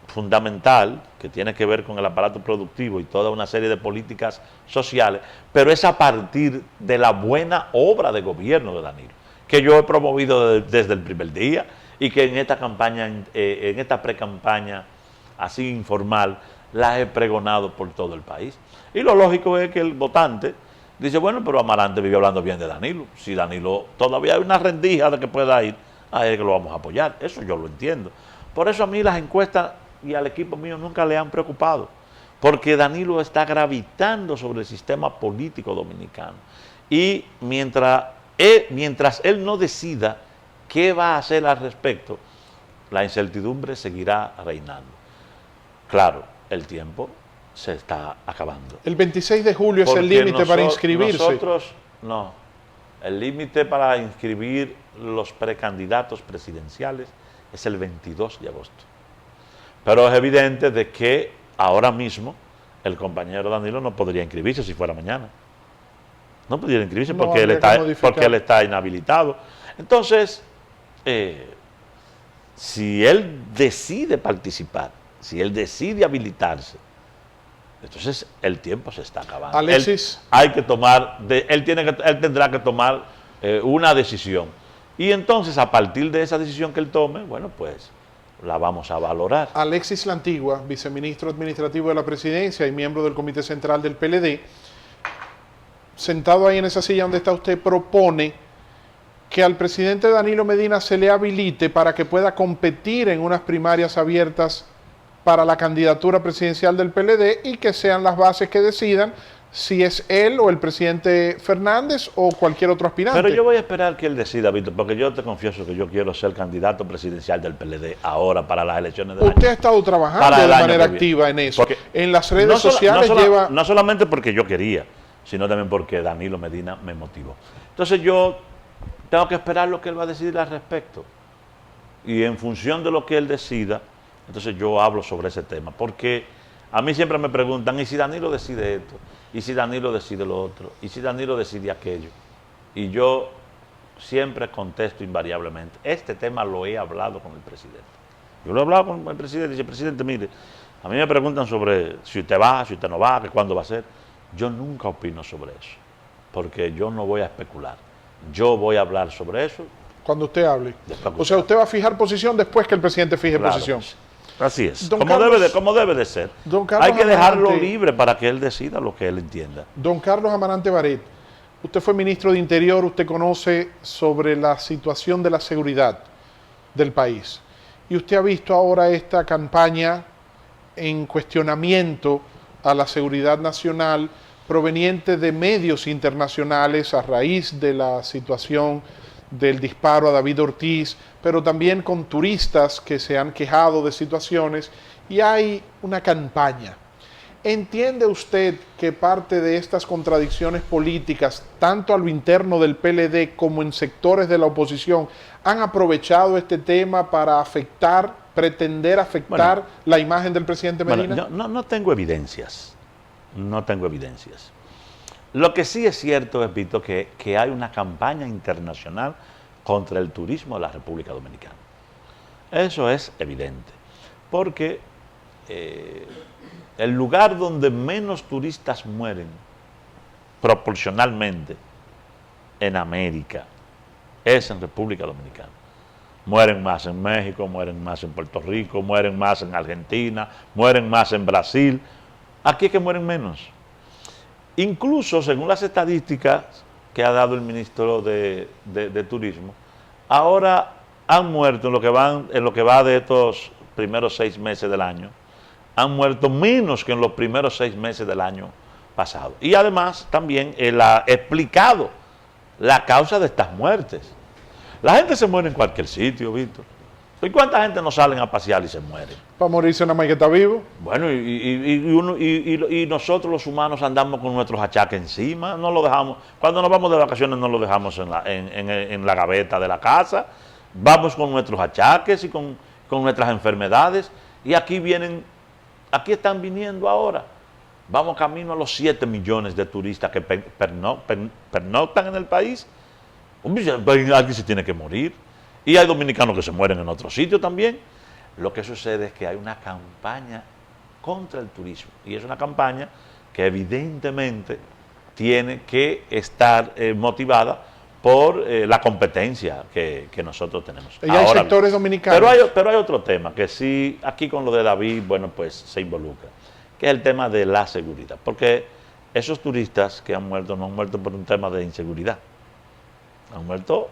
S3: fundamental, que tiene que ver con el aparato productivo y toda una serie de políticas sociales, pero es a partir de la buena obra de gobierno de Danilo, que yo he promovido desde el primer día y que en esta campaña, en esta pre-campaña así informal, la he pregonado por todo el país. Y lo lógico es que el votante dice, bueno, pero Amarante vive hablando bien de Danilo. Si Danilo todavía hay una rendija de que pueda ir, a él que lo vamos a apoyar. Eso yo lo entiendo. Por eso a mí las encuestas y al equipo mío nunca le han preocupado. Porque Danilo está gravitando sobre el sistema político dominicano. Y mientras él no decida qué va a hacer al respecto, la incertidumbre seguirá reinando. Claro, el tiempo se está acabando.
S2: El 26 de julio es el límite para inscribirse.
S3: Nosotros, no. El límite para inscribir los precandidatos presidenciales es el 22 de agosto. Pero es evidente de que ahora mismo el compañero Danilo no podría inscribirse si fuera mañana. No podría inscribirse porque él está inhabilitado. Entonces, si él decide participar, si él decide habilitarse, entonces el tiempo se está acabando.
S2: Alexis,
S3: él tendrá que tomar una decisión. Y entonces, a partir de esa decisión que él tome, bueno, pues la vamos a valorar.
S2: Alexis La Antigua, viceministro administrativo de la presidencia y miembro del Comité Central del PLD, sentado ahí en esa silla donde está usted, propone que al presidente Danilo Medina se le habilite para que pueda competir en unas primarias abiertas para la candidatura presidencial del PLD y que sean las bases que decidan si es él o el presidente Fernández o cualquier otro aspirante.
S3: Pero yo voy a esperar que él decida, Víctor, porque yo te confieso que yo quiero ser candidato presidencial del PLD ahora para las elecciones del año.
S2: Usted ha estado trabajando de manera activa en eso. Porque en las redes sociales lleva...
S3: No solamente porque yo quería, sino también porque Danilo Medina me motivó. Entonces yo tengo que esperar lo que él va a decidir al respecto. Y en función de lo que él decida, entonces yo hablo sobre ese tema. Porque a mí siempre me preguntan, ¿y si Danilo decide esto? ¿Y si Danilo decide lo otro? ¿Y si Danilo decide aquello? Y yo siempre contesto invariablemente. Este tema lo he hablado con el presidente. Yo lo he hablado con el presidente y dice, presidente, mire, a mí me preguntan sobre si usted va, si usted no va, que cuándo va a ser. Yo nunca opino sobre eso, porque yo no voy a especular. Yo voy a hablar sobre eso.
S2: Cuando usted hable. O sea, usted va a fijar posición después que el presidente fije posición.
S3: Así es,
S2: Don
S3: como,
S2: Carlos,
S3: como debe de ser.
S2: Don Carlos
S3: Hay que dejarlo
S2: Amarante,
S3: libre para que él decida lo que él entienda.
S2: Don Carlos Amarante Baret, usted fue ministro de Interior, usted conoce sobre la situación de la seguridad del país. Y usted ha visto ahora esta campaña en cuestionamiento a la seguridad nacional proveniente de medios internacionales a raíz de la situación del disparo a David Ortiz, pero también con turistas que se han quejado de situaciones, y hay una campaña. ¿Entiende usted que parte de estas contradicciones políticas, tanto a lo interno del PLD como en sectores de la oposición, han aprovechado este tema para pretender afectar la imagen del presidente Medina?
S3: Bueno, yo no tengo evidencias, no tengo evidencias. Lo que sí es cierto, es, Víctor, que hay una campaña internacional contra el turismo de la República Dominicana. Eso es evidente, porque el lugar donde menos turistas mueren proporcionalmente en América es en República Dominicana. Mueren más en México, mueren más en Puerto Rico, mueren más en Argentina, mueren más en Brasil. Aquí es que mueren menos. Incluso, según las estadísticas que ha dado el ministro de Turismo, ahora han muerto en lo que va de estos primeros 6 meses del año, han muerto menos que en los primeros 6 meses del año pasado. Y además también él ha explicado la causa de estas muertes. La gente se muere en cualquier sitio, Víctor. ¿Y cuánta gente no salen a pasear y se mueren?
S2: ¿Para morirse nada más que está vivo?
S3: Bueno, y nosotros los humanos andamos con nuestros achaques encima, no lo dejamos. Cuando nos vamos de vacaciones no lo dejamos en la gaveta de la casa. Vamos con nuestros achaques y con nuestras enfermedades. Y aquí están viniendo ahora. Vamos camino a los 7 millones de turistas que pernoctan en el país. Alguien se tiene que morir. Y hay dominicanos que se mueren en otro sitio también. Lo que sucede es que hay una campaña contra el turismo. Y es una campaña que evidentemente tiene que estar motivada por la competencia que nosotros tenemos.
S2: Y hay sectores dominicanos.
S3: Pero hay otro tema que sí, aquí con lo de David, bueno, pues se involucra, que es el tema de la seguridad. Porque esos turistas que han muerto no han muerto por un tema de inseguridad. Han muerto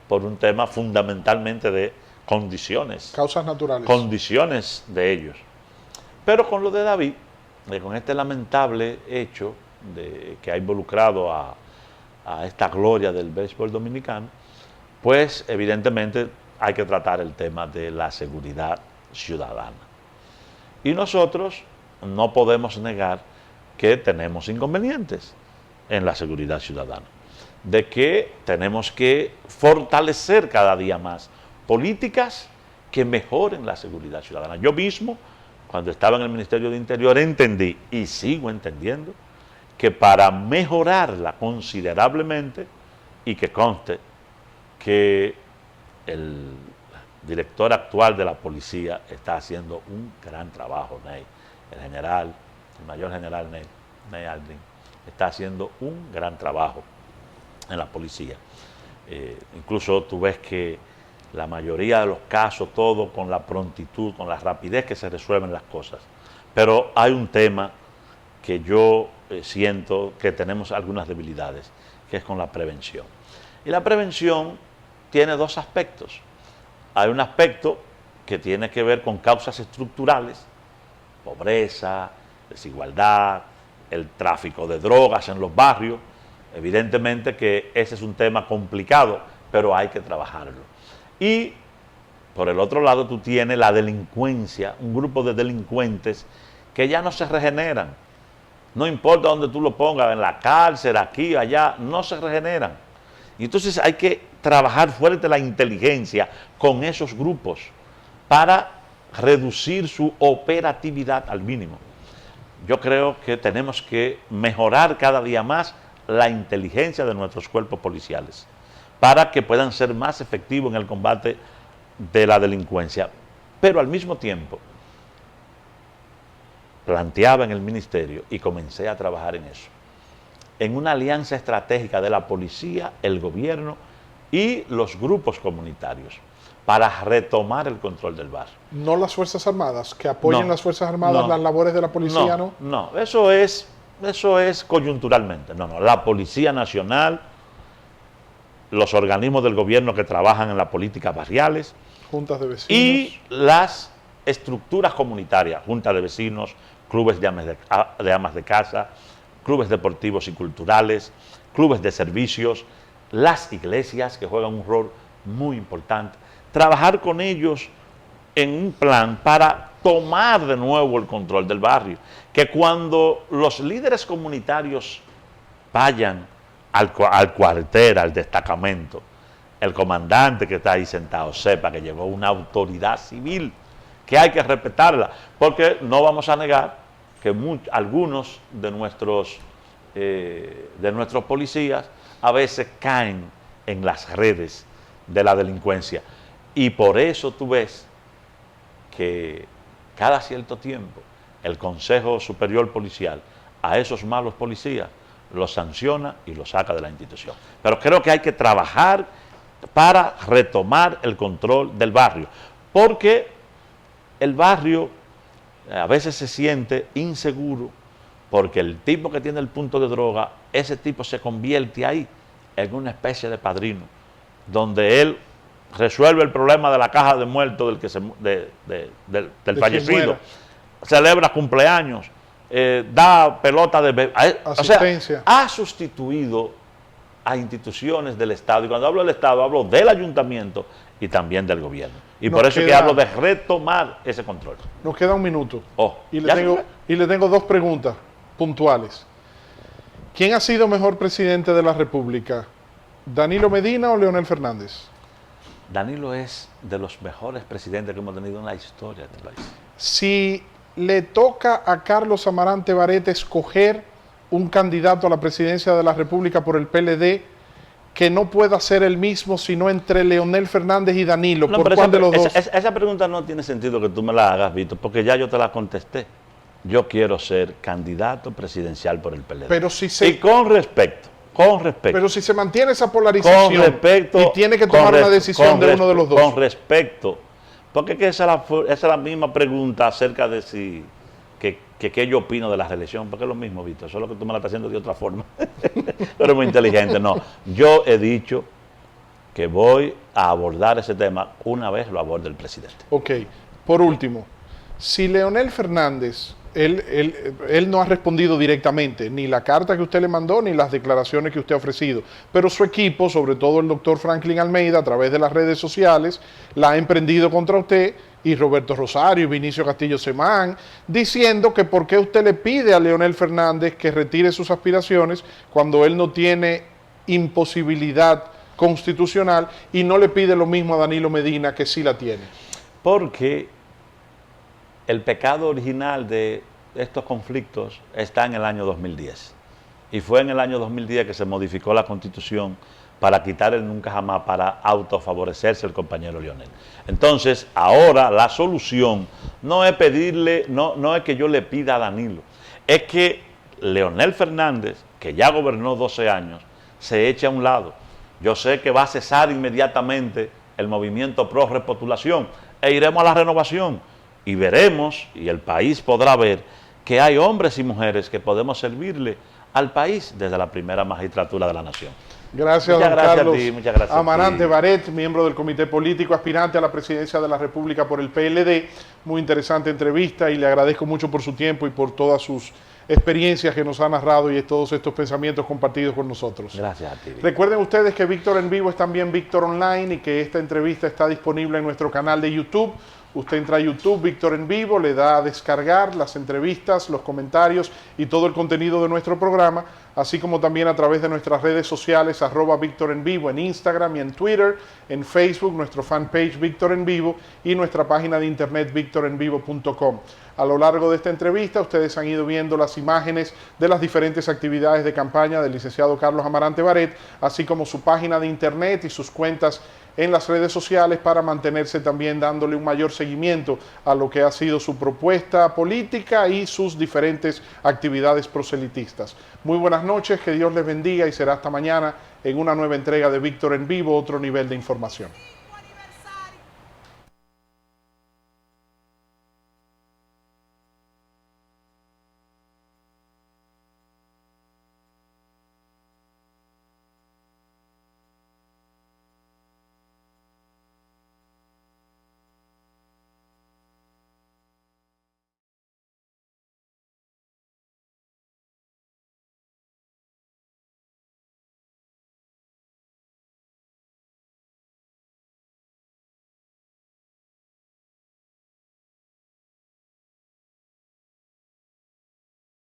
S3: por un tema fundamentalmente de condiciones.
S2: Causas naturales.
S3: Condiciones de ellos. Pero con lo de David, con este lamentable hecho que ha involucrado a esta gloria del béisbol dominicano, pues evidentemente hay que tratar el tema de la seguridad ciudadana. Y nosotros no podemos negar que tenemos inconvenientes en la seguridad ciudadana, de que tenemos que fortalecer cada día más políticas que mejoren la seguridad ciudadana. Yo mismo, cuando estaba en el Ministerio de Interior, entendí y sigo entendiendo que para mejorarla considerablemente, y que conste que el director actual de la policía está haciendo un gran trabajo, Ney, el mayor general Ney Aldrin, está haciendo un gran trabajo en la policía. Incluso tú ves que la mayoría de los casos, todo con la prontitud, con la rapidez que se resuelven las cosas. Pero hay un tema que yo siento que tenemos algunas debilidades, que es con la prevención. Y la prevención tiene 2 aspectos. Hay un aspecto que tiene que ver con causas estructurales, pobreza, desigualdad, el tráfico de drogas en los barrios. Evidentemente que ese es un tema complicado, pero hay que trabajarlo. Y por el otro lado tú tienes la delincuencia, un grupo de delincuentes que ya no se regeneran. No importa dónde tú lo pongas, en la cárcel, aquí, allá, no se regeneran. Y entonces hay que trabajar fuerte la inteligencia con esos grupos para reducir su operatividad al mínimo. Yo creo que tenemos que mejorar cada día más la inteligencia de nuestros cuerpos policiales para que puedan ser más efectivos en el combate de la delincuencia. Pero al mismo tiempo, planteaba en el ministerio y comencé a trabajar en eso, en una alianza estratégica de la policía, el gobierno y los grupos comunitarios, para retomar el control del barrio.
S2: No las Fuerzas Armadas, que apoyen
S3: No,
S2: las Fuerzas Armadas,
S3: no,
S2: las labores de la policía, ¿no?
S3: No, eso es coyunturalmente. No, la Policía Nacional, los organismos del gobierno que trabajan en las políticas barriales
S2: Juntas de vecinos.
S3: y las estructuras comunitarias, juntas de vecinos, clubes de amas de casa, clubes deportivos y culturales, clubes de servicios, las iglesias que juegan un rol muy importante. Trabajar con ellos en un plan para tomar de nuevo el control del barrio. Que cuando los líderes comunitarios vayan al cuartel, al destacamento, el comandante que está ahí sentado sepa que llegó una autoridad civil, que hay que respetarla, porque no vamos a negar que algunos de nuestros policías a veces caen en las redes de la delincuencia. Y por eso tú ves que cada cierto tiempo el Consejo Superior Policial a esos malos policías los sanciona y los saca de la institución. Pero creo que hay que trabajar para retomar el control del barrio, porque el barrio a veces se siente inseguro, porque el tipo que tiene el punto de droga, ese tipo se convierte ahí en una especie de padrino, donde él resuelve el problema de la caja de muertos del fallecido, celebra cumpleaños, da pelota de
S2: asistencia.
S3: O sea, ha sustituido a instituciones del Estado, y cuando hablo del Estado hablo del ayuntamiento y también del gobierno. Y por eso es que hablo de retomar ese control.
S2: Nos queda un minuto. Y le
S3: ¿Ya
S2: tengo dos preguntas puntuales. ¿Quién ha sido mejor presidente de la República? ¿Danilo Medina o Leonel Fernández?
S3: Danilo es de los mejores presidentes que hemos tenido en la historia de este país.
S2: Si le toca a Carlos Amarante Barret escoger un candidato a la presidencia de la República por el PLD, que no pueda ser el mismo, sino entre Leonel Fernández y Danilo, ¿por cuál de los dos?
S3: Esa pregunta no tiene sentido que tú me la hagas, Víctor, porque ya yo te la contesté. Yo quiero ser candidato presidencial por el PLD.
S2: Pero si
S3: y con respeto.
S2: Pero si se mantiene esa polarización y tiene que tomar una decisión de uno de los dos.
S3: Con respecto, porque esa es la misma pregunta acerca de si que yo opino de la reelección, porque es lo mismo, Víctor, solo que tú me la estás haciendo de otra forma. Pero es muy inteligente. No, yo he dicho que voy a abordar ese tema una vez lo aborde el presidente.
S2: Ok, por último, si Leonel Fernández, él no ha respondido directamente, ni la carta que usted le mandó, ni las declaraciones que usted ha ofrecido, pero su equipo, sobre todo el doctor Franklin Almeida, a través de las redes sociales, la ha emprendido contra usted, y Roberto Rosario y Vinicio Castillo Semán, diciendo que por qué usted le pide a Leonel Fernández que retire sus aspiraciones cuando él no tiene imposibilidad constitucional, y no le pide lo mismo a Danilo Medina, que sí la tiene.
S3: Porque el pecado original de estos conflictos está en el año 2010. Y fue en el año 2010 que se modificó la Constitución para quitar el nunca jamás, para autofavorecerse el compañero Leonel. Entonces, ahora la solución no es pedirle, no es que yo le pida a Danilo, es que Leonel Fernández, que ya gobernó 12 años, se eche a un lado. Yo sé que va a cesar inmediatamente el movimiento pro repostulación e iremos a la renovación y veremos, y el país podrá ver, que hay hombres y mujeres que podemos servirle al país desde la primera magistratura de la nación.
S2: Gracias, don Carlos
S3: muchas gracias
S2: Amarante Barret, miembro del Comité Político, aspirante a la presidencia de la República por el PLD. Muy interesante entrevista y le agradezco mucho por su tiempo y por todas sus experiencias que nos ha narrado y todos estos pensamientos compartidos con nosotros.
S3: Gracias a ti.
S2: Recuerden ustedes que Víctor en Vivo es también Víctor Online y que esta entrevista está disponible en nuestro canal de YouTube. Usted entra a YouTube, Víctor en Vivo, le da a descargar las entrevistas, los comentarios y todo el contenido de nuestro programa, así como también a través de nuestras redes sociales, @Víctor en Vivo, en Instagram y en Twitter, en Facebook, nuestro fanpage Víctor en Vivo y nuestra página de internet victorenvivo.com. A lo largo de esta entrevista, ustedes han ido viendo las imágenes de las diferentes actividades de campaña del licenciado Carlos Amarante Barret, así como su página de internet y sus cuentas en las redes sociales para mantenerse también dándole un mayor seguimiento a lo que ha sido su propuesta política y sus diferentes actividades proselitistas. Muy buenas noches, que Dios les bendiga y será hasta mañana en una nueva entrega de Víctor en Vivo, otro nivel de información.